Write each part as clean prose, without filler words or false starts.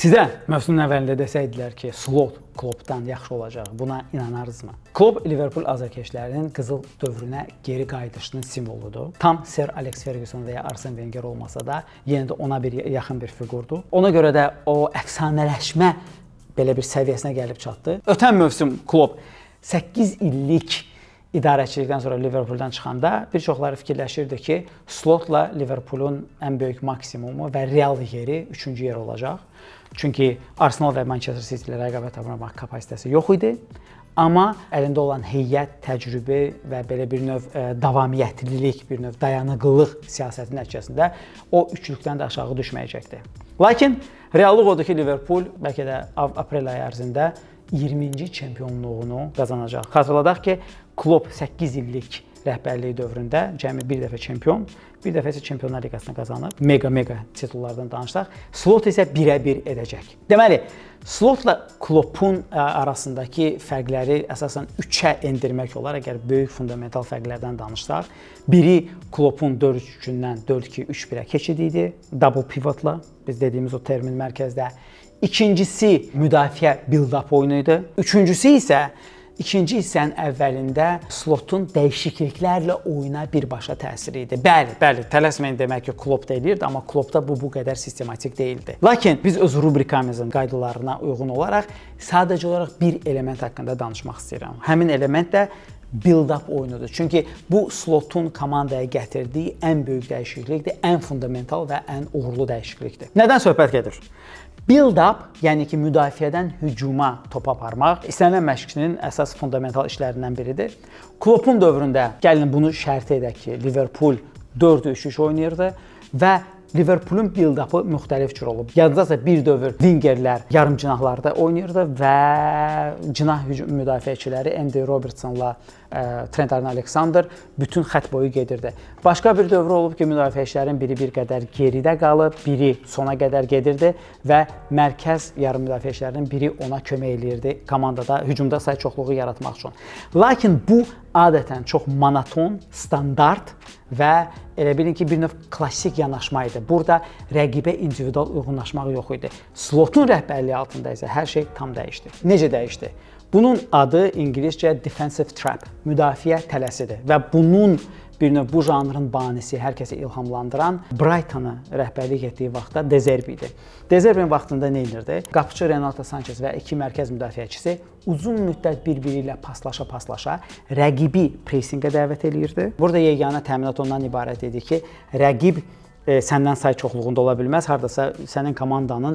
Sizə mövsümün əvvəlində desəydilər ki, Slot Kloppdan yaxşı olacaq, buna inanardınızmı? Klopp Liverpool azarkeşlərinin qızıl dövrünə geri qayıdışının simvoludur. Tam Sir Alex Ferguson və ya Arsene Wenger olmasa da, yenə də ona yaxın bir fiqurdur. Ona görə də o əfsanələşmə belə bir səviyyəsinə gəlib çatdı. Ötən mövsüm Klopp 8 illik idarəçilikdən sonra Liverpooldan çıxanda bir çoxları fikirləşirdi ki, Slotla Liverpoolun ən böyük maksimumu və real yeri 3-cü yer olacaq. Çünki Arsenal və Manchester City ilə rəqabət aparmaq kapasitəsi yox idi. Amma əlində olan heyət, təcrübə və belə bir növ davamiyyətlilik, bir növ dayanıqlılıq siyasəti nəticəsində o üçlükdən də aşağı düşməyəcəkdi. Lakin reallıq odur ki, Liverpool bəlkə də aprel ayı ərzində 20-ci çempionluğunu qazanacaq. Xatırladaq ki, Klopp 8 illik rəhbərliyi dövründə cəmi bir dəfə çempion, bir dəfə isə Çempionlar Liqasını qazanıb. Mega titullardan danışsaq. Slot isə birə-bir edəcək. Deməli, Slotla Kloppun arasındakı fərqləri əsasən 3-ə endirmək olar. Əgər böyük fundamental fərqlərdən danışsaq, biri Kloppun 4-3-3-dən 4-2-3-1-ə keçidi idi, double pivotla, biz dediyimiz o termin mərkəzdə. İkincisi müdafiə build-up oyunu idi. Üçüncüsü isə İkinci hissənin əvvəlində Slotun dəyişikliklərlə oyuna birbaşa təsiri idi. Bəli, tələsməyin demək ki, Klopp da eləyirdi, amma Kloppda bu qədər sistematik deyildi. Lakin biz öz rubrikamızın qaydalarına uyğun olaraq sadəcə olaraq bir element haqqında danışmaq istəyirəm. Həmin element də build-up oyunudur. Çünki bu Slotun komandaya gətirdiyi ən böyük dəyişiklikdir, ən fundamental və ən uğurlu dəyişiklikdir. Nədən söhbət gedir? Build-up, yəni ki, müdafiədən hücuma top aparmaq istənilən məşqçinin əsas fundamental işlərindən biridir. Kloppun dövründə, gəlin bunu şərt edək ki, Liverpool 4-3-3 oynayırdı və Liverpoolun build-up'ı müxtəlif cür olub. Yadınızda bir dövr Wingerlər yarım cinahlarda oynayırdı və cinah müdafiəçiləri Andy Robertsonla Trent Alexander bütün xətt boyu gedirdi. Başqa bir dövr olub ki, müdafiəçilərin biri bir qədər geridə qalıb, biri sona qədər gedirdi və mərkəz yarım müdafiəçilərinin biri ona kömək eləyirdi komandada, hücumda say çoxluğu yaratmaq üçün. Lakin bu adətən çox monoton, standart və elə bilin ki, bir növ klassik yanaşma idi. Burada rəqibə individual uyğunlaşmaq yox idi. Slotun rəhbərliyi altında isə hər şey tam dəyişdi. Necə dəyişdi? Bunun adı İngiliscə defensive trap, müdafiə tələsidir və bunun bir növ bu janrın banisi, hər kəsi ilhamlandıran Brighton'ı rəhbərlik etdiyi vaxtda De Zerbi idi. De Zerbinin vaxtında nə edirdi? Qapıçı Renato Sanchez və iki mərkəz müdafiəçisi uzun müddət bir-biri ilə paslaşa rəqibi pressinqə dəvət eləyirdi. Burada yeganə təminat ondan ibarət idi ki, rəqib səndən say çoxluğunda ola bilməz. Hardasa sənin komandanın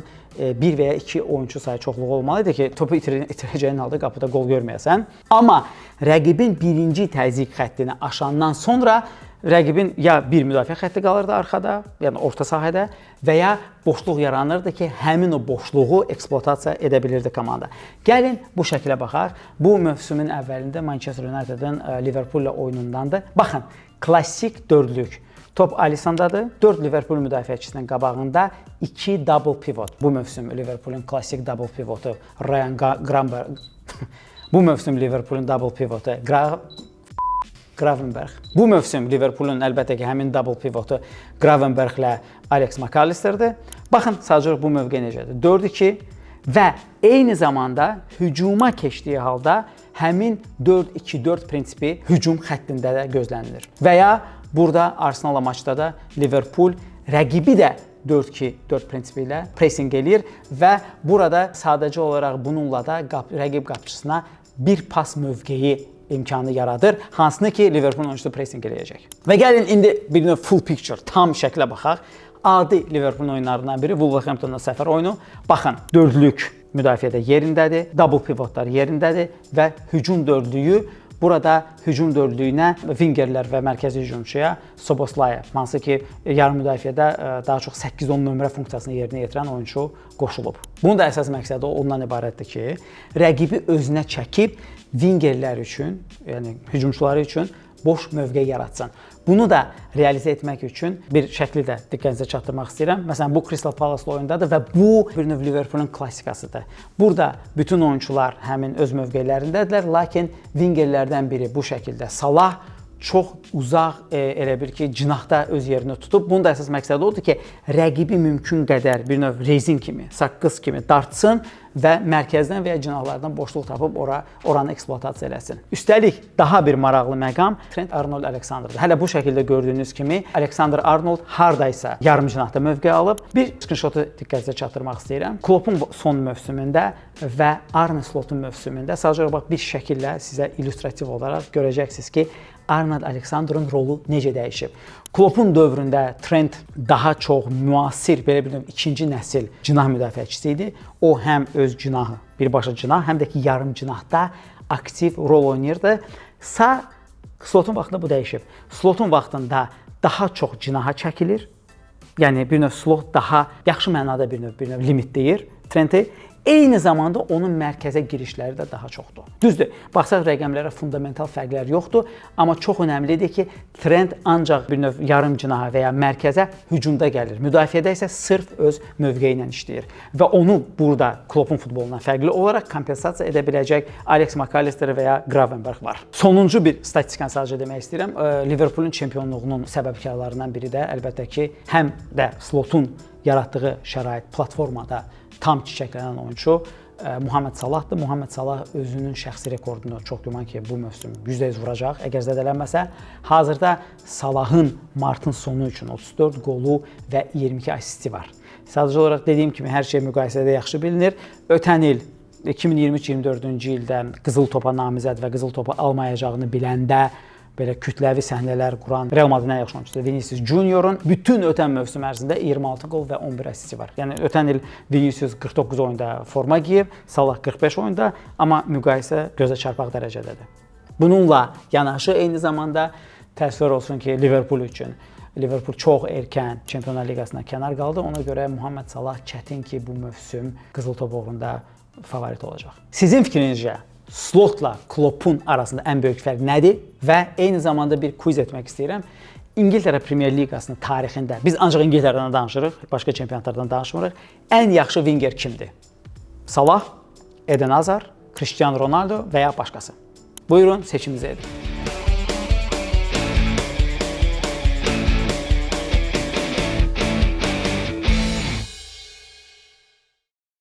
bir və ya iki oyunçu sayı çoxluğu olmalıdır ki, topu itirəcəyin halda qapıda qol görməyəsən. Amma rəqibin birinci təzyiq xəttini aşandan sonra rəqibin ya bir müdafiə xətti qalırdı arxada, yəni orta sahədə və ya boşluq yaranırdı ki, həmin o boşluğu eksploatasiya edə bilirdi komanda. Gəlin bu şəklə baxaq. Bu mövsümün əvvəlində Manchester United'ın Liverpool ilə oyunundandır. Baxın, klassik dördlük. Top Alissondadır. 4 Liverpool müdafiəçisinin qabağında 2 double pivot. Bu mövsüm Liverpoolun klassik double pivotu Ryan Gravenberch. Bu mövsüm Liverpoolun double pivotu Gravenberch. Bu mövsüm Liverpoolun əlbəttə ki, həmin double pivotu Gravenberch ilə Alex McAllister'dir. Baxın, sadəcə bu mövqe necədir? 4-2 və eyni zamanda hücuma keçdiyi halda həmin 4-2-4 prinsipi hücum xəttində də gözlənilir. Və ya burada Arsenal maçda da Liverpool rəqibi də 4-2-4 prinsipi ilə pressing eləyir və burada sadəcə olaraq bununla da rəqib qapıçısına bir pas mövqeyi imkanı yaradır, hansını ki Liverpool oyuncusu pressing eləyəcək. Və gəlin indi bir növ full picture, tam şəklə baxaq. Adi Liverpool oyunlarından biri Wolverhampton'da səfər oyunu. Baxın, dördlük müdafiədə yerindədir, double pivotlar yerindədir və hücum dördlüyü burada hücum dördlüyünə Wingerlər və mərkəzi hücumçuya Soboslaya, hansı ki yarım müdafiədə daha çox 8-10 nömrə funksiyasını yerinə yetirən oyunçu qoşulub. Bunun da əsas məqsədi ondan ibarətdir ki, rəqibi özünə çəkib Wingerlər üçün, yəni hücumçuları üçün boş mövqe yaratsın. Bunu da realizə etmək üçün bir şəkli də diqqətinizə çatdırmaq istəyirəm. Məsələn, bu Crystal Palace oyundadır və bu bir növ Liverpoolun klassikasıdır. Burada bütün oyunçular həmin öz mövqelərindədirlər, lakin Wingerlərdən biri bu şəkildə Salah çox uzaq elə bil ki, cinahda öz yerini tutub. Bunun da əsas məqsədi odur ki, rəqibi mümkün qədər bir növ rezin kimi, saqqız kimi dartsın və mərkəzdən və ya cinahlardan boşluq tapıb oranı eksploatasiya eləsin. Üstəlik, daha bir maraqlı məqam Trent Arnold-Aleksandrdır. Hələ bu şəkildə gördüyünüz kimi Aleksandr Arnold hardaysa yarım cinahda mövqe alıb. Bir screenshotu diqqətinizə çatdırmaq istəyirəm. Kloppun son mövsümündə və Arne Slotun mövsümündə sadəcə bax bir şəkillə sizə illüstrativ olaraq görəcəksiniz ki, Arnold Aleksandrın rolu necə dəyişib. Kloppun dövründə Trent daha çox müasir, belə bir ikinci nəsil cinah müdafiəçisi idi. O həm öz cinahı, birbaşa cinah, həm də ki yarım cinahda aktiv rol oynayırdı. Slotun vaxtında bu dəyişib. Slotun vaxtında daha çox cinaha çəkilir. Yəni bir növ Slot daha yaxşı mənada bir növ limitləyir Trenti. Eyni zamanda onun mərkəzə girişləri də daha çoxdur. Düzdür, baxsaq rəqəmlərə fundamental fərqlər yoxdur, amma çox önəmlidir ki, Trent ancaq bir növ yarım cinaha və ya mərkəzə hücumda gəlir. Müdafiədə isə sırf öz mövqeyi ilə işləyir və onu burada Kloppun futbolundan fərqli olaraq kompensasiya edə biləcək Alex McAllister və ya Gravenberch var. Sonuncu bir statistikanı sadəcə demək istəyirəm. Liverpoolun çempionluğunun səbəbkarlarından biri də əlbəttə ki, həm də Slotun yaratdığı şərait platformada tam çiçəklənən oyunçu Muhammed Salahdır. Muhammed Salah özünün şəxsi rekordunu çox güman ki, bu mövsüm %100 vuracaq, əgər zədələnməsə. Hazırda Salahın martın sonu üçün 34 qolu və 22 asisti var. Sadəcə olaraq dediyim kimi, hər şey müqayisədə yaxşı bilinir. Ötən il 2023-24-cü ildə qızıl topa namizəd və qızıl topu almayacağını biləndə belə kütləvi səhnələr quran Real Madrid-in yaxşı oyunçusu Vinicius Junior'un bütün ötən mövsüm ərzində 26 qol və 11 asisti var. Yəni ötən il Vinicius 49 oyunda forma geyib, Salah 45 oyunda, amma müqayisə gözə çarpaq dərəcədədir. Bununla yanaşı eyni zamanda təəssüf olsun ki, Liverpool üçün Liverpool çox erkən Çempionlar Liqasına kənar qaldı. Ona görə Muhammed Salah çətin ki, bu mövsüm qızıl top uğrunda favorit olacaq. Sizin fikrinizcə Slotla Kloppun arasında ən böyük fərq nədir? Və eyni zamanda bir quiz etmək istəyirəm. İngiltərə Premyer Liqasının tarixində, biz ancaq İngiltərədən danışırıq, başqa çempionatlardan danışmırıq. Ən yaxşı winger kimdir? Salah, Eden Hazard, Cristiano Ronaldo və ya başqası? Buyurun, seçiminizi edin.